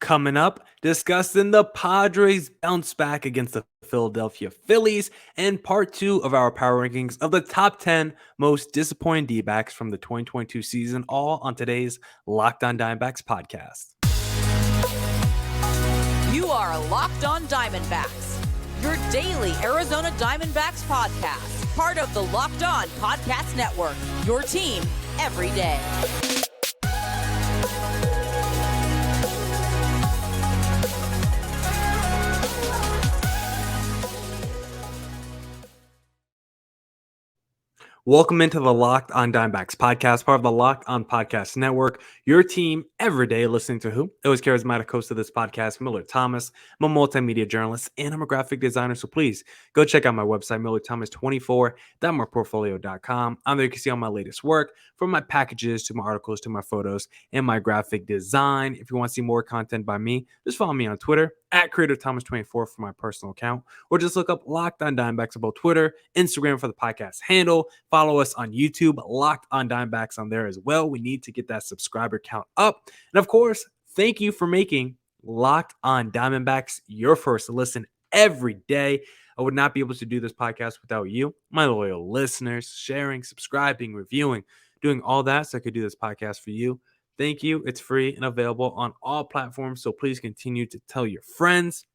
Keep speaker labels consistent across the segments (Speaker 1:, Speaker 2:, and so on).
Speaker 1: Coming up, discussing the Padres bounce back against the Philadelphia Phillies and part two of our power rankings of the top 10 most disappointing D-backs from the 2022 season, all on today's Locked On Diamondbacks podcast.
Speaker 2: You are Locked On Diamondbacks, your daily Arizona Diamondbacks podcast, part of the Locked On Podcast Network, your team every day.
Speaker 1: Welcome into the Locked On Diamondbacks podcast, part of the Locked On Podcast Network, your team every day listening to who? It was charismatic host of this podcast, Millard Thomas. I'm a multimedia journalist and I'm a graphic designer, so please go check out my website, millardthomas24.myportfolio.com. On there you can see all my latest work, from my packages to my articles to my photos and my graphic design. If you want to see more content by me, just follow me on Twitter at CreatorThomas24 for my personal account, or just look up Locked On Diamondbacks about Twitter, Instagram for the podcast handle. Follow us on YouTube, Locked On Diamondbacks on there as well. We need to get that subscriber count up. And of course, thank you for making Locked On Diamondbacks your first listen every day. I would not be able to do this podcast without you, my loyal listeners, sharing, subscribing, reviewing, doing all that so I could do this podcast for you. Thank you. It's free and available on all platforms, so please continue to tell your friends.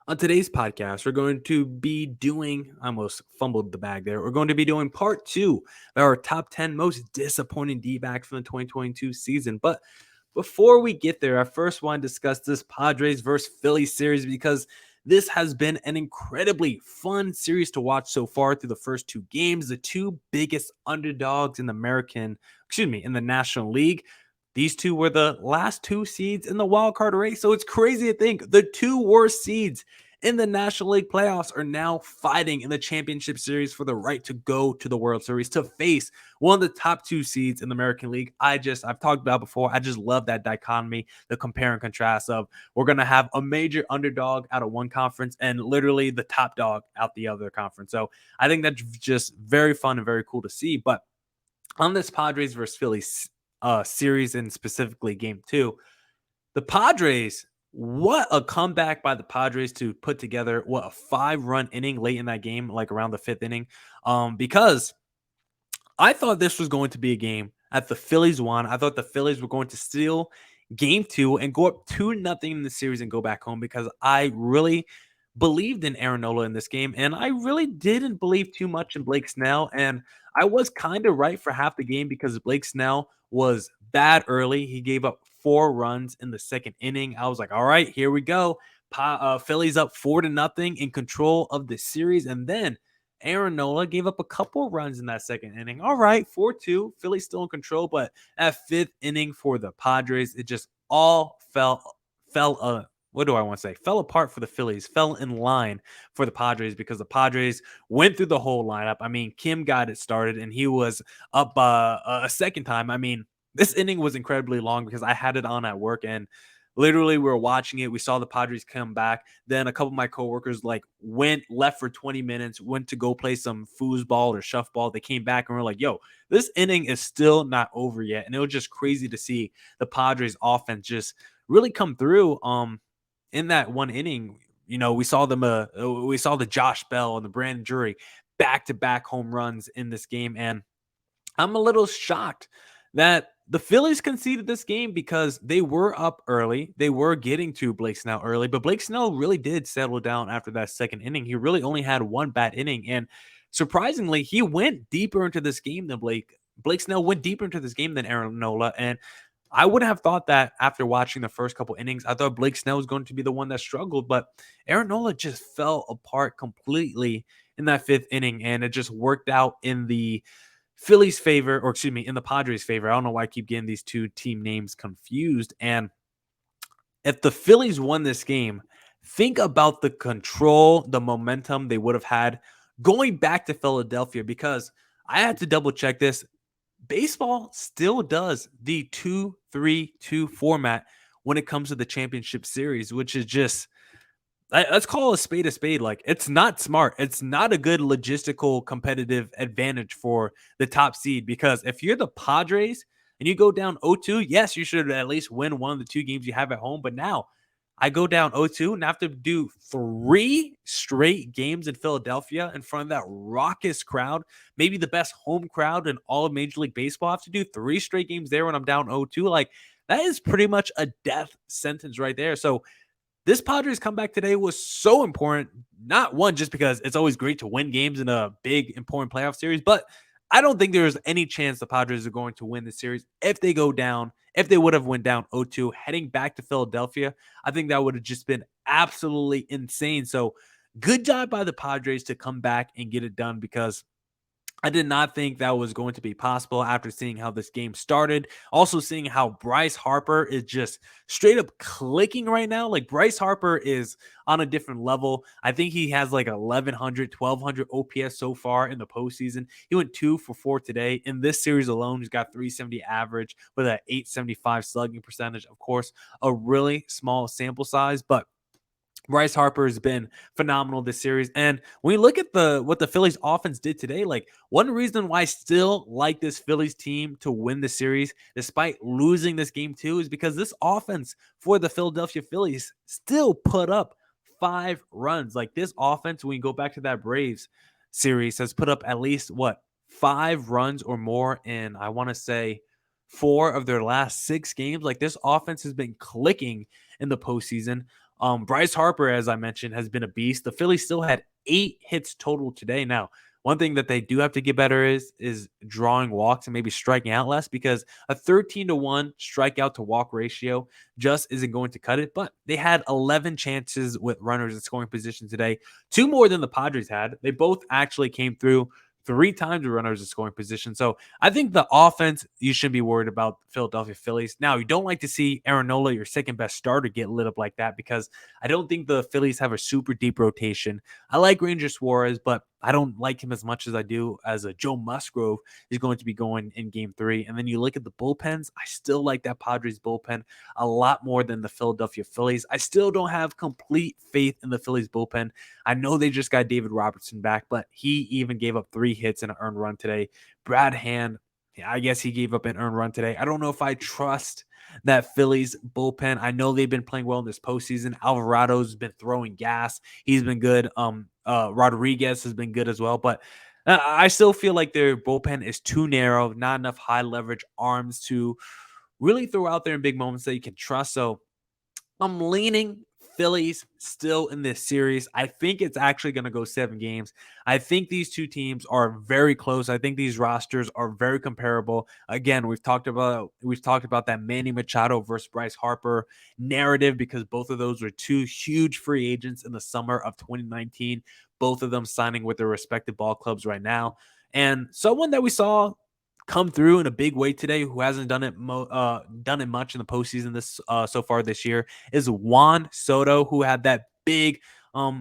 Speaker 1: On today's podcast, we're going to be doing, I almost fumbled the bag there. We're going to be doing part two of our top 10 most disappointing D-backs from the 2022 season. But before we get there, I first want to discuss this Padres versus Phillies series because this has been an incredibly fun series to watch so far through the first two games. The two biggest underdogs in the National League. These two were the last two seeds in the wild card race. So it's crazy to think the two worst seeds in the National League playoffs are now fighting in the championship series for the right to go to the World Series to face one of the top two seeds in the American League. I've talked about before. I just love that dichotomy, the compare and contrast of we're going to have a major underdog out of one conference and literally the top dog out the other conference. So I think that's just very fun and very cool to see. But on this Padres versus Phillies series, and specifically game two, the Padres, what a comeback by the Padres to put together a 5-run inning late in that game, like around the 5th inning, because I thought this was going to be a game that the Phillies won. I thought the Phillies were going to steal game two and go up 2-0 in the series and go back home, because I really believed in Aaron Nola in this game, and I really didn't believe too much in Blake Snell, and I was kind of right for half the game because Blake Snell was bad early. He gave up 4 runs in the second inning. I was like, all right, here we go. Phillies up 4-0 in control of the series. And then Aaron Nola gave up a couple runs in that second inning. All right, 4-2. Phillies still in control. But at 5th inning for the Padres, it just all fell apart for the Phillies, fell in line for the Padres, because the Padres went through the whole lineup. I mean, Kim got it started and he was up a second time. I mean, this inning was incredibly long because I had it on at work and literally we were watching it. We saw the Padres come back. Then a couple of my coworkers left for 20 minutes, went to go play some foosball or shuffball. They came back and were like, yo, this inning is still not over yet. And it was just crazy to see the Padres offense just really come through. In that one inning, we saw the Josh Bell and the Brandon Drury back-to-back home runs in this game. And I'm a little shocked that the Phillies conceded this game because they were up early. They were getting to Blake Snell early, but Blake Snell really did settle down after that second inning. He really only had one bad inning. And surprisingly, he went deeper into this game than Blake Snell went deeper into this game than Aaron Nola. And I would have thought that after watching the first couple innings, I thought Blake Snell was going to be the one that struggled, but Aaron Nola just fell apart completely in that 5th inning, and it just worked out in the Phillies' favor, in the Padres' favor. I don't know why I keep getting these two team names confused. And if the Phillies won this game, think about the control, the momentum they would have had going back to Philadelphia, because I had to double check this. Baseball still does the 2-3-2 format when it comes to the championship series, which is just, let's call a spade a spade. Like, it's not smart. It's not a good logistical competitive advantage for the top seed, because if you're the Padres, and you go down 0-2, yes, you should at least win one of the two games you have at home. But now I go down 0-2 and have to do 3 straight games in Philadelphia in front of that raucous crowd, maybe the best home crowd in all of Major League Baseball. I have to do 3 straight games there when I'm down 0-2. Like, that is pretty much a death sentence right there. So this Padres comeback today was so important. Not one, just because it's always great to win games in a big, important playoff series, but I don't think there's any chance the Padres are going to win the series if they go down. If they would have went down 0-2 heading back to Philadelphia, I think that would have just been absolutely insane. So good job by the Padres to come back and get it done, because I did not think that was going to be possible after seeing how this game started. Also seeing how Bryce Harper is just straight up clicking right now. Like, Bryce Harper is on a different level. I think he has like 1,100, 1,200 OPS so far in the postseason. He went 2 for 4 today. In this series alone, he's got 370 average with an 875 slugging percentage. Of course, a really small sample size, but Bryce Harper has been phenomenal this series. And when you look at what the Phillies offense did today, like, one reason why I still like this Phillies team to win the series, despite losing this game too, is because this offense for the Philadelphia Phillies still put up 5 runs. Like, this offense, when you go back to that Braves series, has put up at least 5 runs or more in, I want to say, 4 of their last 6 games. Like, this offense has been clicking in the postseason. Bryce Harper, as I mentioned, has been a beast. The Phillies still had 8 hits total today. Now, one thing that they do have to get better is drawing walks and maybe striking out less, because a 13-1 strikeout to walk ratio just isn't going to cut it. But they had 11 chances with runners in scoring position today, 2 more than the Padres had. They both actually came through 3 times with runners in scoring position. So I think the offense, you shouldn't be worried about the Philadelphia Phillies. Now, you don't like to see Aaron Nola, your second best starter, get lit up like that, because I don't think the Phillies have a super deep rotation. I like Ranger Suarez, but I don't like him as much as I do as a Joe Musgrove is going to be going in game 3. And then you look at the bullpens, I still like that Padres bullpen a lot more than the Philadelphia Phillies. I still don't have complete faith in the Phillies bullpen. I know they just got David Robertson back, but he even gave up 3 hits and an earned run today. Brad Hand, I guess he gave up an earned run today. I don't know if I trust that Phillies bullpen. I know they've been playing well in this postseason. Alvarado's been throwing gas. He's been good. Rodriguez has been good as well, but I still feel like their bullpen is too narrow, not enough high leverage arms to really throw out there in big moments that you can trust. So I'm leaning Phillies still in this series. I think it's actually going to go 7 games. I think these two teams are very close. I think these rosters are very comparable. Again, we've talked about that Manny Machado versus Bryce Harper narrative, because both of those were 2 huge free agents in the summer of 2019. Both of them signing with their respective ball clubs right now. And someone that we saw come through in a big way today, who hasn't done it much in the postseason so far this year, is Juan Soto, who had that big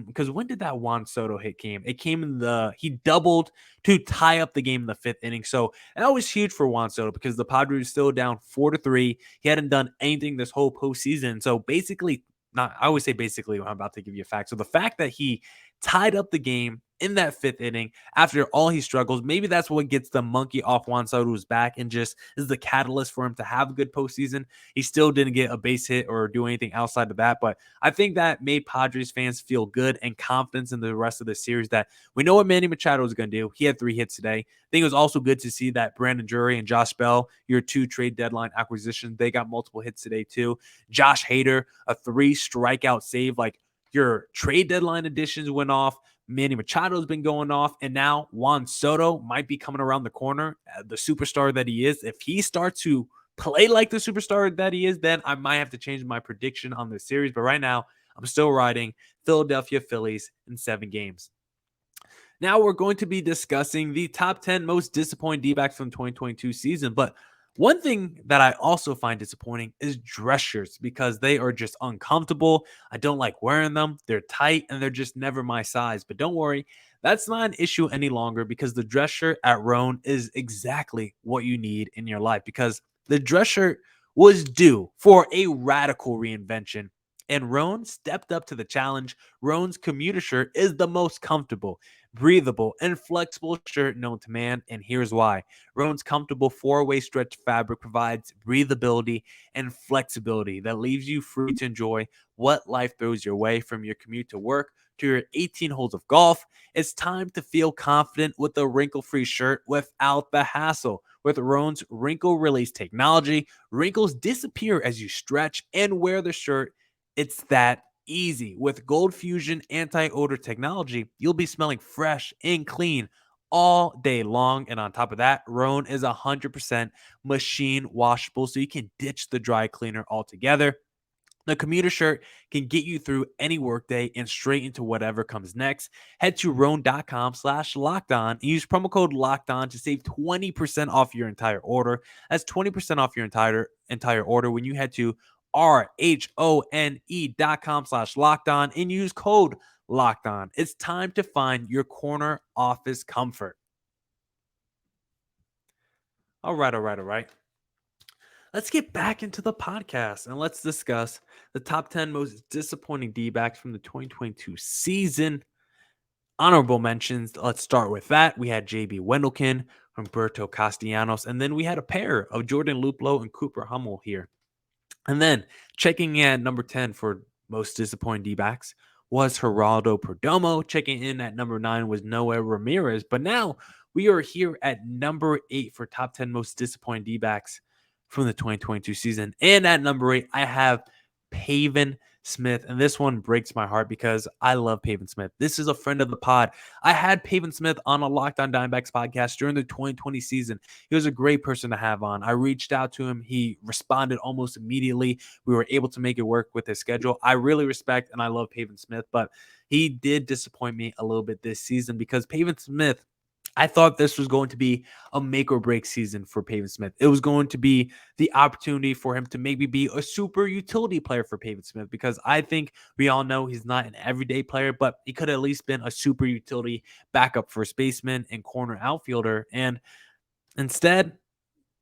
Speaker 1: because when did that Juan Soto hit came? It came in he doubled to tie up the game in the 5th inning. So that was huge for Juan Soto, because the Padres were still down 4-3. He hadn't done anything this whole postseason. So basically, I always say basically when I'm about to give you a fact. So the fact that he tied up the game in that 5th inning after all he struggles, maybe that's what gets the monkey off Juan Soto's back and just is the catalyst for him to have a good postseason. He still didn't get a base hit or do anything outside of that, but I think that made Padres fans feel good and confidence in the rest of the series, that we know what Manny Machado is going to do. He had 3 hits today. I think it was also good to see that Brandon Drury and Josh Bell, your 2 trade deadline acquisitions, they got multiple hits today too. Josh Hader, a 3 strikeout save. Like, your trade deadline additions went off. Manny Machado's been going off, and now Juan Soto might be coming around the corner, the superstar that he is. If he starts to play like the superstar that he is, then I might have to change my prediction on this series. But right now, I'm still riding Philadelphia Phillies in 7 games. Now we're going to be discussing the top 10 most disappointing D-backs from the 2022 season. But one thing that I also find disappointing is dress shirts, because they are just uncomfortable. I don't like wearing them. They're tight and they're just never my size. But don't worry, that's not an issue any longer, because the dress shirt at Roan is exactly what you need in your life, because the dress shirt was due for a radical reinvention. And Roan stepped up to the challenge. Roan's commuter shirt is the most comfortable, breathable, and flexible shirt known to man, and here's why. Roan's comfortable four-way stretch fabric provides breathability and flexibility that leaves you free to enjoy what life throws your way, from your commute to work to your 18 holes of golf. It's time to feel confident with a wrinkle-free shirt without the hassle. With Roan's wrinkle release technology, wrinkles disappear as you stretch and wear the shirt. It's that easy. With Gold Fusion anti-odor technology, you'll be smelling fresh and clean all day long. And on top of that, Roan is 100% machine washable, so you can ditch the dry cleaner altogether. The commuter shirt can get you through any workday and straight into whatever comes next. Head to roan.com/lockedon and use promo code lockedon to save 20% off your entire order. That's 20% off your entire order when you head to RHONE.com/lockedon and use code lockedon. It's time to find your corner office comfort. All right. Let's get back into the podcast and let's discuss the top 10 most disappointing D-backs from the 2022 season. Honorable mentions, let's start with that. We had JB Wendelken, Humberto Castellanos, and then we had a pair of Jordan Luplow and Cooper Hummel here. And then checking in at number 10 for most disappointing D-backs was Geraldo Perdomo. Checking in at number 9 was Noah Ramirez. But now we are here at number 8 for top 10 most disappointing D-backs from the 2022 season. And at number 8, I have Pavin Smith. And this one breaks my heart because I love Pavin Smith. This is a friend of the pod. I had Pavin Smith on a Locked On Diamondbacks podcast during the 2020 season. He was a great person to have on. I reached out to him. He responded almost immediately. We were able to make it work with his schedule. I really respect and I love Pavin Smith, but he did disappoint me a little bit this season because Pavin Smith, I thought this was going to be a make or break season for Pavin Smith. It was going to be the opportunity for him to maybe be a super utility player for Pavin Smith, because I think we all know he's not an everyday player, but he could have at least been a super utility backup first baseman and corner outfielder. And instead,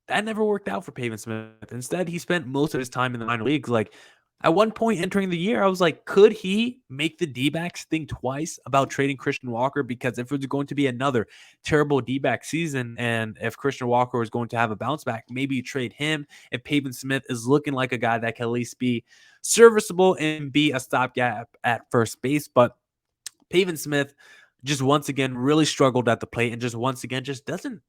Speaker 1: that never worked out for Pavin Smith. Instead, he spent most of his time in the minor leagues. Like, at one point entering the year, I was like, could he make the D-backs think twice about trading Christian Walker? Because if it was going to be another terrible D-back season, and if Christian Walker was going to have a bounce back, maybe you trade him. If Pavin Smith is looking like a guy that can at least be serviceable and be a stopgap at first base. But Pavin Smith just once again really struggled at the plate, and just once again just doesn't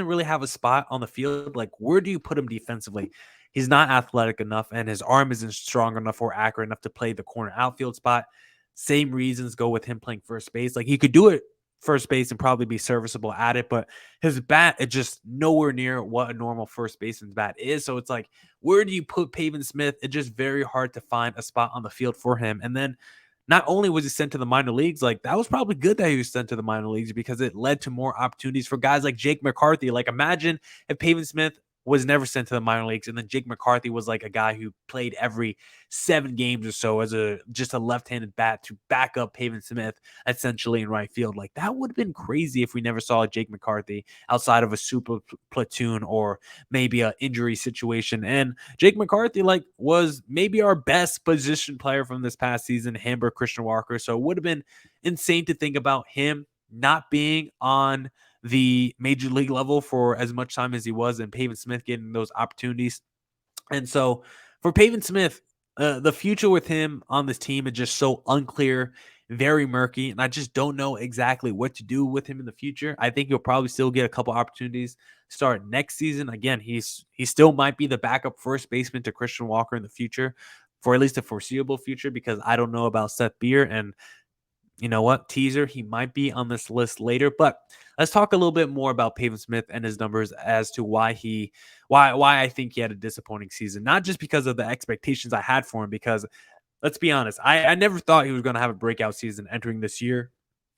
Speaker 1: really have a spot on the field. Like, where do you put him defensively? He's not athletic enough, and his arm isn't strong enough or accurate enough to play the corner outfield spot. Same reasons go with him playing first base. Like, he could do it first base and probably be serviceable at it, but his bat is just nowhere near what a normal first baseman's bat is. So it's like, where do you put Pavin Smith? It's just very hard to find a spot on the field for him. And then not only was he sent to the minor leagues, like, that was probably good that he was sent to the minor leagues because it led to more opportunities for guys like Jake McCarthy. Like, imagine if Pavin Smith was never sent to the minor leagues, and then Jake McCarthy was like a guy who played every 7 games or so as just a left-handed bat to back up Pavin Smith essentially in right field. Like, that would have been crazy if we never saw Jake McCarthy outside of a super platoon or maybe an injury situation. And Jake McCarthy, like, was maybe our best position player from this past season, him or Christian Walker. So it would have been insane to think about him not being on the major league level for as much time as he was, and Pavin Smith getting those opportunities. And so for Pavin Smith, the future with him on this team is just so unclear, very murky, and I just don't know exactly what to do with him in the future. I think he'll probably still get a couple opportunities start next season. Again, he still might be the backup first baseman to Christian Walker in the future, for at least a foreseeable future, because I don't know about Seth Beer. And you know what? Teaser, he might be on this list later. But let's talk a little bit more about Pavin Smith and his numbers as to why I think he had a disappointing season. Not just because of the expectations I had for him, because let's be honest, I never thought he was going to have a breakout season entering this year.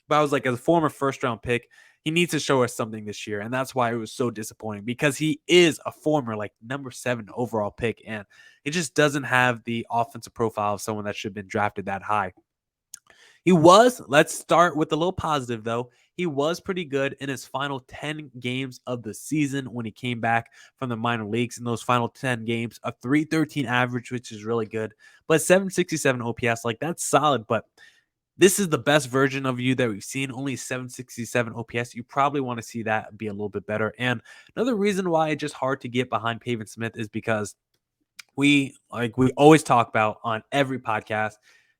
Speaker 1: But I was like, as a former first-round pick, he needs to show us something this year. And that's why it was so disappointing, because he is a former, like, number 7 overall pick. And he just doesn't have the offensive profile of someone that should have been drafted that high. Let's start with a little positive, though. He was pretty good in his final 10 games of the season when he came back from the minor leagues. In those final 10 games, a 313 average, which is really good, but 767 OPS, like, that's solid. But This is the best version of you that we've seen, only 767 OPS. You probably want to see that be a little bit better. And another reason why it's just hard to get behind Pavin Smith is because we always talk about on every podcast,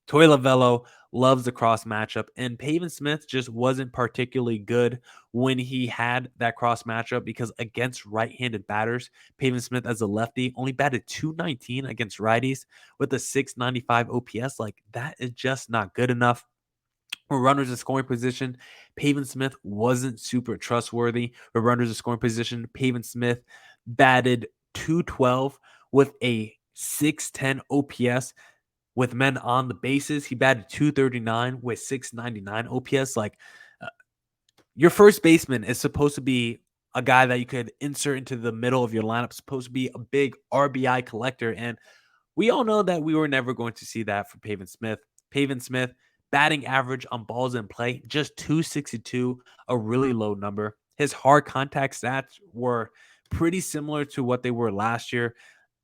Speaker 1: Toy Lavello loves the cross matchup, and Pavin Smith just wasn't particularly good when he had that cross matchup because against right-handed batters, Pavin Smith as a lefty only batted 219 against righties with a 695 OPS. Like, that is just not good enough. For runners in scoring position, Pavin Smith wasn't super trustworthy. For runners in scoring position, Pavin Smith batted 212 with a 610 OPS. With men on the bases, he batted 239 with 699 OPS. Like, uh, your first baseman is supposed to be a guy that you could insert into the middle of your lineup, supposed to be a big RBI collector. And we all know that we were never going to see that from Pavin Smith. Pavin Smith, batting average on balls in play, just 262, a really low number. His hard contact stats were pretty similar to what they were last year.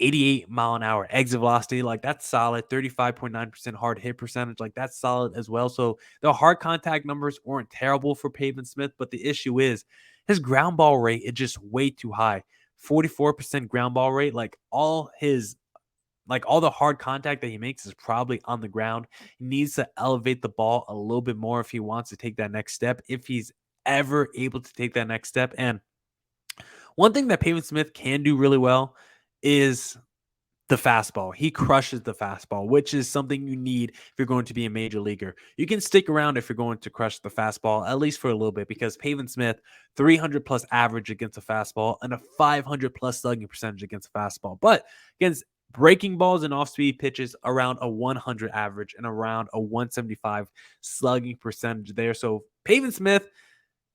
Speaker 1: 88 mile an hour exit velocity, like that's solid. 35.9% hard hit percentage, like that's solid as well. So the hard contact numbers weren't terrible for Pavin Smith, but the issue is his ground ball rate is just way too high. 44% ground ball rate, like all the hard contact that he makes is probably on the ground. He needs to elevate the ball a little bit more if he wants to take that next step, if he's ever able to take that next step. And one thing that Pavin Smith can do really well is the fastball. He crushes the fastball, which is something you need if you're going to be a major leaguer. You can stick around if you're going to crush the fastball, at least for a little bit, because Pavin Smith, 300 plus average against a fastball and a 500 plus slugging percentage against a fastball. But against breaking balls and off-speed pitches, around a 100 average and around a 175 slugging percentage there. So Pavin Smith,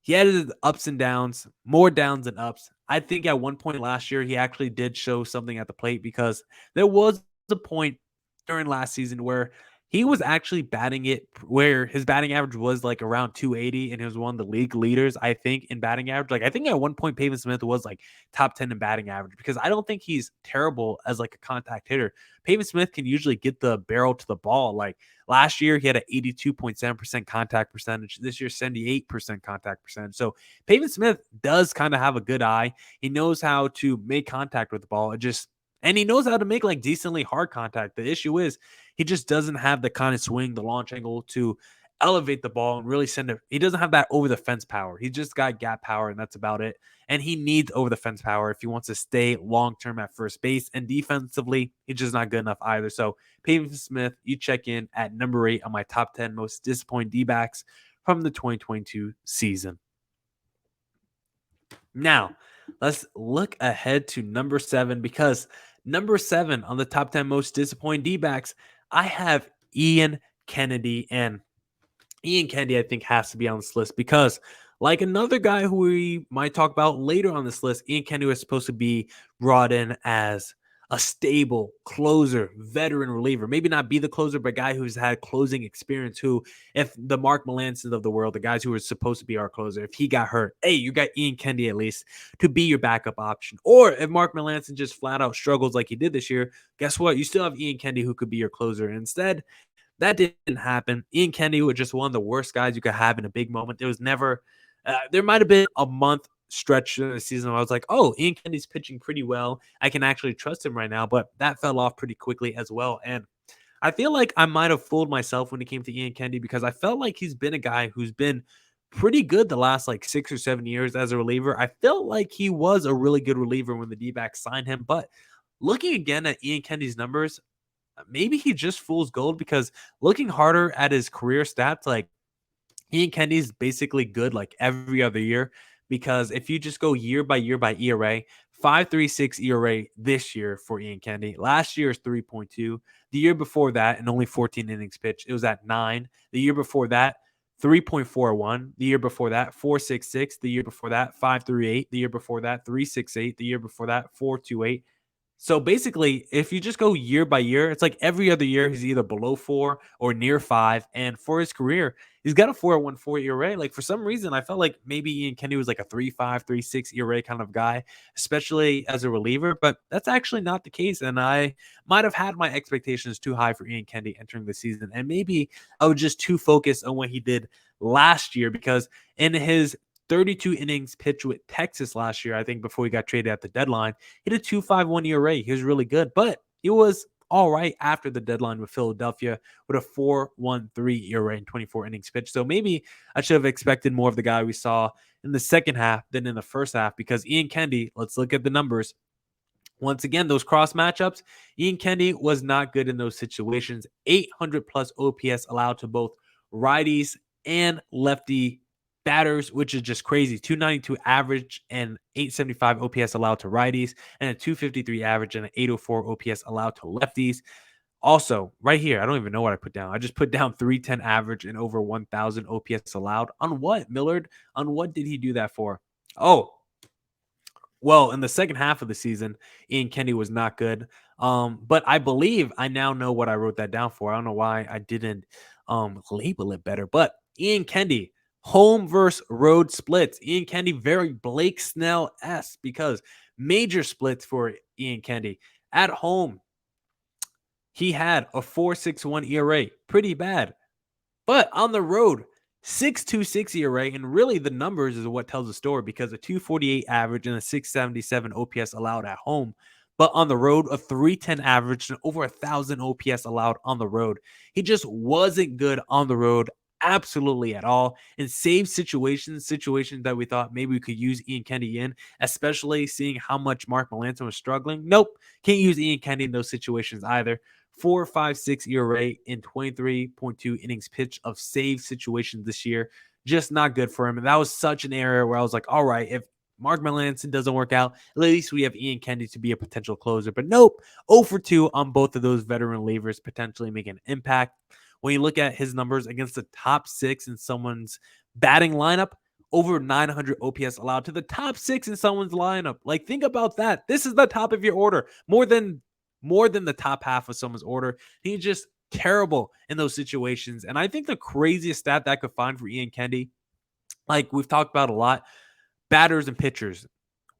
Speaker 1: he had his ups and downs, more downs than ups. I think at one point last year, he actually did show something at the plate because there was a point during last season where he was actually batting it where his batting average was like around 280 and he was one of the league leaders, I think, in batting average. Like, I think at one point Pavin Smith was like top 10 in batting average because I don't think he's terrible as like a contact hitter. Pavin Smith can usually get the barrel to the ball. Like, last year, he had an 82.7% contact percentage. This year, 78% contact percentage. So Pavin Smith does kind of have a good eye. He knows how to make contact with the ball. And he knows how to make like decently hard contact. The issue is he just doesn't have the kind of swing, the launch angle to elevate the ball and really send it. He doesn't have that over the fence power. He's just got gap power, and that's about it. And he needs over the fence power if he wants to stay long term at first base. And defensively, he's just not good enough either. So Pavin Smith, you check in at number 8 on my top 10 most disappointing D-backs from the 2022 season. Now, let's look ahead to number 7, because number 7 on the top 10 most disappointing D-backs, I have Ian Kennedy. And Ian Kennedy, I think, has to be on this list because, like another guy who we might talk about later on this list, Ian Kennedy was supposed to be brought in as a stable closer, veteran reliever. Maybe not be the closer, but a guy who's had closing experience, who, if the Mark Melancons of the world, the guys who were supposed to be our closer, if he got hurt, hey, you got Ian Kennedy at least to be your backup option. Or if Mark Melancon just flat out struggles like he did this year, guess what? You still have Ian Kennedy who could be your closer. Instead, that didn't happen. Ian Kennedy was just one of the worst guys you could have in a big moment. There was never, there might have been a month stretch in the season where I was like, oh, Ian Kennedy's pitching pretty well. I can actually trust him right now. But that fell off pretty quickly as well. And I feel like I might have fooled myself when it came to Ian Kennedy because I felt like he's been a guy who's been pretty good the last like 6 or 7 years as a reliever. I felt like he was a really good reliever when the D-backs signed him. But looking again at Ian Kennedy's numbers, maybe he just fools gold, because looking harder at his career stats, like Ian Kennedy's basically good like every other year, because if you just go year by ERA, 5.36 ERA this year for Ian Kennedy. Last year is 3.2. The year before that, and only 14 innings pitched, it was at 9. The year before that, 3.41. The year before that, 4.66. The year before that, 5.38. The year before that, 3.68. The year before that, 4.28. So basically, if you just go year by year, it's like every other year he's either below 4 or near 5. And for his career, he's got a 4.14 ERA. Like for some reason, I felt like maybe Ian Kennedy was like a 3.5, 3.6 ERA kind of guy, especially as a reliever. But that's actually not the case. And I might have had my expectations too high for Ian Kennedy entering the season. And maybe I was just too focused on what he did last year, because in his 32 innings pitched with Texas last year, I think before he got traded at the deadline, he had a 2.51 ERA. He was really good, but he was all right after the deadline with Philadelphia with a 4.13 ERA in 24 innings pitched. So maybe I should have expected more of the guy we saw in the second half than in the first half, because Ian Kennedy, let's look at the numbers. Once again, those cross matchups, Ian Kennedy was not good in those situations. 800 plus OPS allowed to both righties and lefty batters, which is just crazy. 292 average and 875 OPS allowed to righties, and a 253 average and an 804 OPS allowed to lefties. Also, right here, I don't even know what I put down. I just put down 310 average and over 1,000 OPS allowed. On what, Millard? On what did he do that for? Oh, well, in the second half of the season, Ian Kennedy was not good. But I believe I now know what I wrote that down for. I don't know why I didn't label it better. But Ian Kennedy, home versus road splits. Ian Kennedy, very Blake Snell-esque, because major splits for Ian Kennedy. At home, he had a 4.61 ERA. Pretty bad. But on the road, 6.26 ERA, and really the numbers is what tells the story, because a 248 average and a 677 OPS allowed at home. But on the road, a 310 average and over 1,000 OPS allowed on the road. He just wasn't good on the road, absolutely at all. In save situations that we thought maybe we could use Ian Kennedy in, especially seeing how much Mark Melancon was struggling. Nope, can't use Ian Kennedy in those situations either. 4.56 ERA in 23.2 innings pitched of save situations this year. Just not good for him. And that was such an area where I was like, all right, if Mark Melancon doesn't work out, at least we have Ian Kennedy to be a potential closer. But nope, 0 for 2 on both of those veteran relievers potentially making an impact. When you look at his numbers against the top 6 in someone's batting lineup, over 900 OPS allowed to the top 6 in someone's lineup. Like, think about that. This is the top of your order. More than the top half of someone's order. He's just terrible in those situations. And I think the craziest stat that I could find for Ian Kennedy, like we've talked about a lot, batters and pitchers.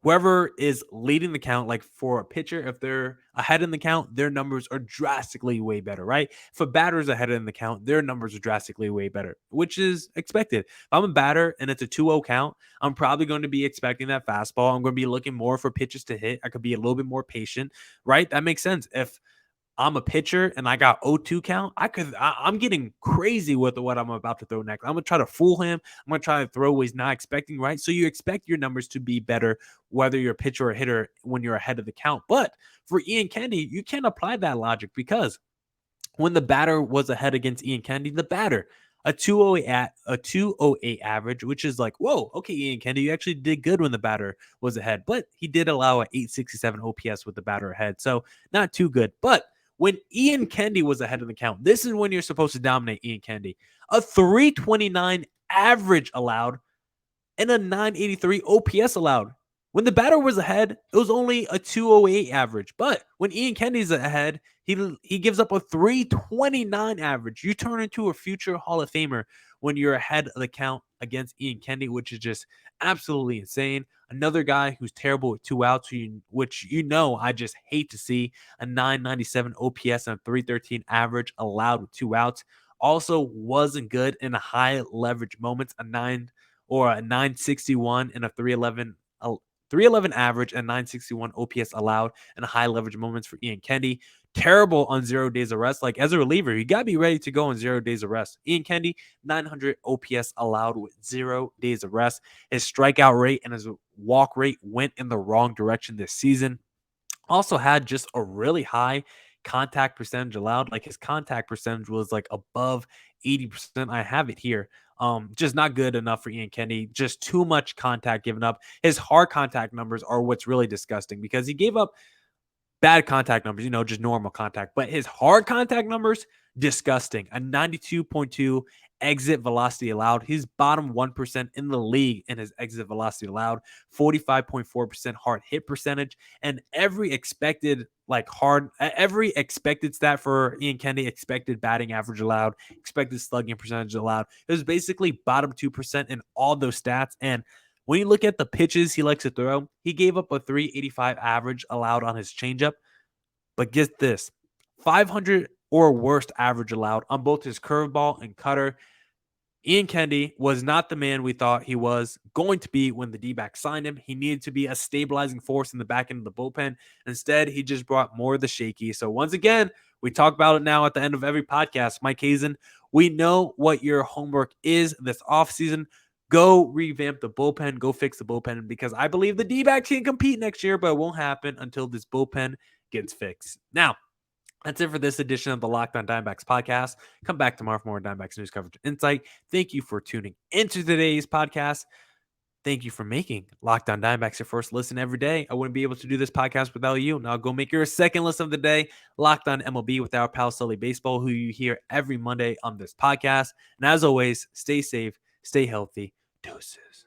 Speaker 1: Whoever is leading the count, like for a pitcher, if they're ahead in the count, their numbers are drastically way better, right? If a batter is ahead in the count, their numbers are drastically way better, which is expected. If I'm a batter and it's a 2-0 count, I'm probably going to be expecting that fastball. I'm going to be looking more for pitches to hit. I could be a little bit more patient, right? That makes sense. If I'm a pitcher and I got 0-2 count, I'm getting crazy with what I'm about to throw next. I'm going to try to fool him. I'm going to try to throw what he's not expecting, right? So you expect your numbers to be better, whether you're a pitcher or a hitter, when you're ahead of the count. But for Ian Kennedy, you can't apply that logic, because when the batter was ahead against Ian Kennedy, the batter, a 208 average, which is like, whoa, okay, Ian Kennedy, you actually did good when the batter was ahead. But he did allow an 867 OPS with the batter ahead. So not too good. But when Ian Kennedy was ahead of the count, this is when you're supposed to dominate Ian Kennedy. A 329 average allowed and a 983 OPS allowed. When the batter was ahead, it was only a 208 average. But when Ian Kennedy's ahead, he gives up a 329 average. You turn into a future Hall of Famer when you're ahead of the count against Ian Kennedy, which is just absolutely insane. Another guy who's terrible with 2 outs, which I just hate to see, a 997 OPS and a 313 average allowed with 2 outs. Also wasn't good in a high leverage moments, a 961 and a 311 average and 961 OPS allowed and a high leverage moments for Ian Kennedy. Terrible on 0 days of rest. Like, as a reliever, you got to be ready to go on 0 days of rest. Ian Kennedy, 900 OPS allowed with 0 days of rest. His strikeout rate and his walk rate went in the wrong direction this season. Also had just a really high contact percentage allowed. Like, his contact percentage was like above 80%. I have it here. Just not good enough for Ian Kennedy. Just too much contact given up. His hard contact numbers are what's really disgusting, because he gave up bad contact numbers, just normal contact. But his hard contact numbers, disgusting. A 92.2 exit velocity allowed. He's bottom 1% in the league in his exit velocity allowed, 45.4% hard hit percentage, and every expected stat for Ian Kennedy, expected batting average allowed, expected slugging percentage allowed. It was basically bottom 2% in all those stats. And when you look at the pitches he likes to throw, he gave up a 385 average allowed on his changeup. But get this, 500 or worst average allowed on both his curveball and cutter. Ian Kennedy was not the man we thought he was going to be when the D-backs signed him. He needed to be a stabilizing force in the back end of the bullpen. Instead, he just brought more of the shaky. So once again, we talk about it now at the end of every podcast. Mike Hazen, we know what your homework is this offseason. Go revamp the bullpen. Go fix the bullpen, because I believe the D-backs can compete next year, but it won't happen until this bullpen gets fixed. Now, that's it for this edition of the Locked On Diamondbacks podcast. Come back tomorrow for more Diamondbacks news coverage and insight. Thank you for tuning into today's podcast. Thank you for making Locked On Diamondbacks your first listen every day. I wouldn't be able to do this podcast without you. Now go make your second listen of the day, Locked On MLB, with our pal Sully Baseball, who you hear every Monday on this podcast. And as always, stay safe, stay healthy. Deuces.